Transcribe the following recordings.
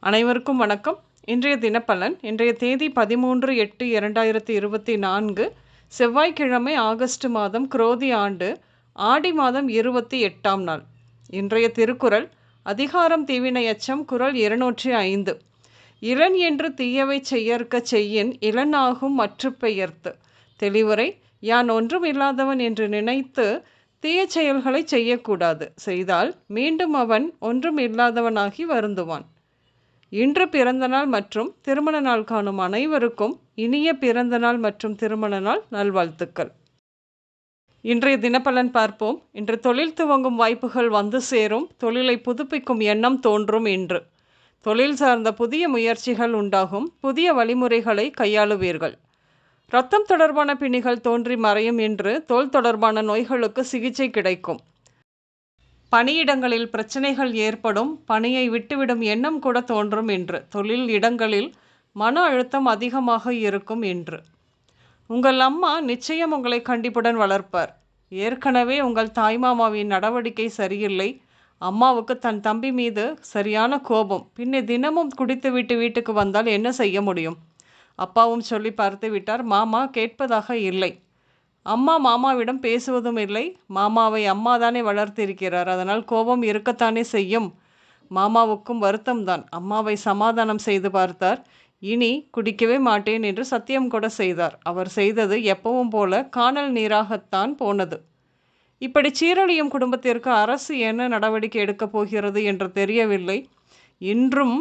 அனைவருக்கும் வணக்கம். இன்றைய தினப்பலன். இன்றைய தேதி 13/8/2024 செவ்வாய்க்கிழமை, ஆகஸ்ட் மாதம், குரோதி ஆண்டு ஆடி மாதம் 28ஆம் நாள். இன்றைய திருக்குறள் அதிகாரம் தீவினையச்சம், குறள் 205. இளன் என்று தீயவை செய்யற்கச் செய்யின் இளனாகும் மற்றுப் பெயர்த்து. தெளிவுரை: யான் ஒன்றும் இல்லாதவன் என்று நினைத்து தீய செயல்களை செய்யக்கூடாது. செய்தால் மீண்டும் அவன் ஒன்றும் இல்லாதவனாகி வருந்துவான். இன்று பிறந்தநாள் மற்றும் திருமண நாள் காணும் அனைவருக்கும் இனிய பிறந்தநாள் மற்றும் திருமண நாள் நல்வாழ்த்துக்கள். இன்றைய தினப்பலன் பார்ப்போம். இன்று தொழில் துவங்கும் வாய்ப்புகள் வந்து சேரும். தொழிலை புதுப்பிக்கும் எண்ணம் தோன்றும். இன்று தொழில் சார்ந்த புதிய முயற்சிகள் உண்டாகும். புதிய வழிமுறைகளை கையாளுவீர்கள். இரத்தம் தொடர்பான பிணிகள் தோன்றி மறையும். இன்று தோல் தொடர்பான நோய்களுக்கு சிகிச்சை கிடைக்கும். பணியிடங்களில் பிரச்சனைகள் ஏற்படும். பணியை விட்டுவிடும் எண்ணம் கூட தோன்றும். இன்று தொழில் இடங்களில் மன அழுத்தம் அதிகமாக இருக்கும். இன்று உங்கள் அம்மா நிச்சயம் உங்களை கண்டிப்புடன் வளர்ப்பார். ஏற்கனவே உங்கள் தாய்மாமாவின் நடவடிக்கை சரியில்லை. அம்மாவுக்கு தன் தம்பி மீது சரியான கோபம். பின்னே தினமும் குடித்துவிட்டு வீட்டுக்கு வந்தால் என்ன செய்ய முடியும்? அப்பாவும் சொல்லி பார்த்து விட்டார். மாமா கேட்பதாக இல்லை. அம்மா மாமாவிடம் பேசுவதும் இல்லை. மாமாவை அம்மா தானே வளர்த்திருக்கிறார். அதனால் கோபம் இருக்கத்தானே செய்யும். மாமாவுக்கும் வருத்தம்தான். அம்மாவை சமாதானம் செய்து பார்த்தார். இனி குடிக்கவே மாட்டேன் என்று சத்தியம் கூட செய்தார். அவர் செய்தது எப்பவும் போல காணல் நீராகத்தான் போனது. இப்படி சீரழியும் குடும்பத்திற்கு அரசு என்ன நடவடிக்கை எடுக்கப் போகிறது என்று தெரியவில்லை. இன்றும்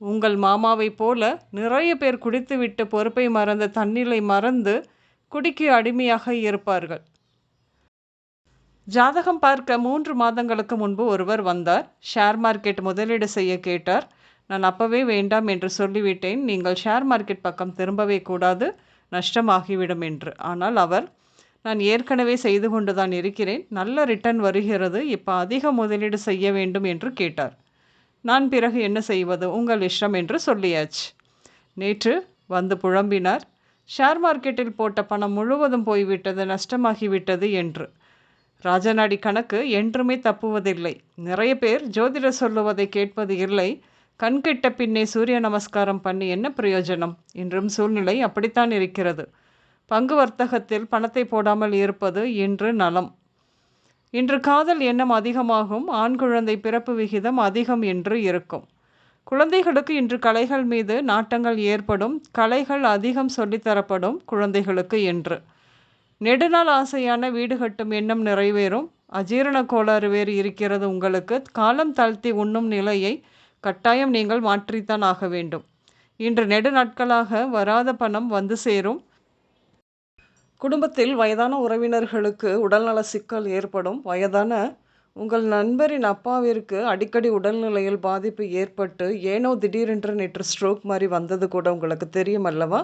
உங்கள் மாமாவைப் போல நிறைய பேர் குடித்துவிட்டு பொறுப்பை மறந்து, தன்னிலை மறந்து குடிக்கு அடிமையாக இருப்பார்கள். ஜாதகம் பார்க்க 3 மாதங்களுக்கு முன்பு ஒருவர் வந்தார். ஷேர் மார்க்கெட் முதலீடு செய்ய கேட்டார். நான் அப்பவே வேண்டாம் என்று சொல்லிவிட்டேன். நீங்கள் ஷேர் மார்க்கெட் பக்கம் திரும்பவே கூடாது, நஷ்டமாகிவிடும் என்று. ஆனால் அவர், நான் ஏற்கனவே செய்து கொண்டுதான் இருக்கிறேன், நல்ல ரிட்டர்ன் வருகிறது, இப்போ அதிக முதலீடு செய்ய வேண்டும் என்று கேட்டார். நான் பிறகு என்ன செய்வது, உங்கள் இஷ்டம் என்று சொல்லியாச்சு. நேற்று வந்து புழம்பினார். ஷேர் மார்க்கெட்டில் போட்ட பணம் முழுவதும் போய்விட்டது, நஷ்டமாகிவிட்டது என்று. ராஜநாடி கணக்கு என்றுமே தப்புவதில்லை. நிறைய பேர் ஜோதிடர் சொல்லுவதை கேட்பது இல்லை. கண்கிட்ட பின்னே சூரிய நமஸ்காரம் பண்ணி என்ன பிரயோஜனம்? இன்றும் சூழ்நிலை அப்படித்தான் இருக்கிறது. பங்கு வர்த்தகத்தில் பணத்தை போடாமல் இருப்பது இன்று நலம். இன்று காதல் எண்ணம் அதிகமாகும். ஆண் குழந்தை பிறப்பு விகிதம் அதிகம் என்று இருக்கும். குழந்தைகளுக்கு இன்று கலைகள் மீது நாட்டங்கள் ஏற்படும். கலைகள் அதிகம் சொல்லித்தரப்படும் குழந்தைகளுக்கு என்று. நெடுநாள் ஆசையான வீடு கட்டும் எண்ணம் நிறைவேறும். அஜீரண கோளாறு வேறு இருக்கிறது உங்களுக்கு. காலம் தாழ்த்தி உண்ணும் நிலையை கட்டாயம் நீங்கள் மாற்றித்தான் ஆக வேண்டும். இன்று நெடுநாட்களாக வராத பணம் வந்து சேரும். குடும்பத்தில் வயதான உறவினர்களுக்கு உடல்நல சிக்கல் ஏற்படும். வயதான உங்கள் நண்பரின் அப்பாவிற்கு அடிக்கடி உடல்நிலையில் பாதிப்பு ஏற்பட்டு ஏனோ திடீரென்று நேற்று ஸ்ட்ரோக் மாதிரி வந்தது கூட உங்களுக்கு தெரியும் அல்லவா?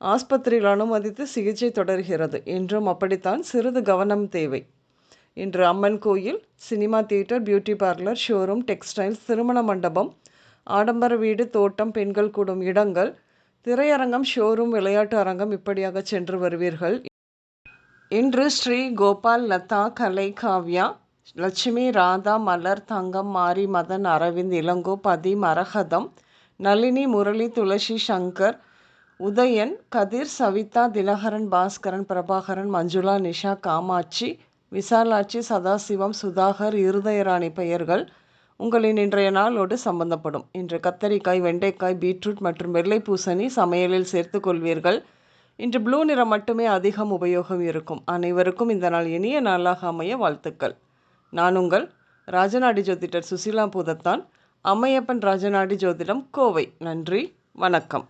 ஆஸ்பத்திரியில் அனுமதித்து சிகிச்சை தொடர்கிறது. இன்றும் அப்படித்தான். சிறிது கவனம் தேவை. இன்று அம்மன் கோயில், cinema theatre, beauty parlour, showroom, textiles, திருமண மண்டபம், ஆடம்பர வீடு, தோட்டம், பெண்கள் கூடும் இடங்கள், திரையரங்கம், ஷோரூம், விளையாட்டு அரங்கம் இப்படியாக சென்று வருவீர்கள். இன்று ஸ்ரீ கோபால், லதா, கலை, காவ்யா, லட்சுமி, ராதா, மலர், தங்கம், மாரி, மதன், அரவிந்த், இளங்கோ, பதி, மரகதம், நளினி, முரளி, துளசி, சங்கர், உதயன், கதிர், சவிதா, தினகரன், பாஸ்கரன், பிரபாகரன், மஞ்சுளா, நிஷா, காமாட்சி, விசாலாட்சி, சதாசிவம், சுதாகர், இருதயராணி பெயர்கள் உங்களின் இன்றைய நாளோடு சம்பந்தப்படும். இன்று கத்தரிக்காய், வெண்டைக்காய், பீட்ரூட் மற்றும் வெள்ளை பூசணி சமையலில் சேர்த்து கொள்வீர்கள். இன்று ப்ளூ நிறம் மட்டுமே அதிகம் உபயோகம் இருக்கும். அனைவருக்கும் இந்த நாள் இனிய நாளாக அமைய வாழ்த்துக்கள். நான் உங்கள் ராஜநாடி ஜோதிடர் சுசிலா பூதத்தான், அம்மையப்பன் ராஜநாடி ஜோதிடம், கோவை. நன்றி, வணக்கம்.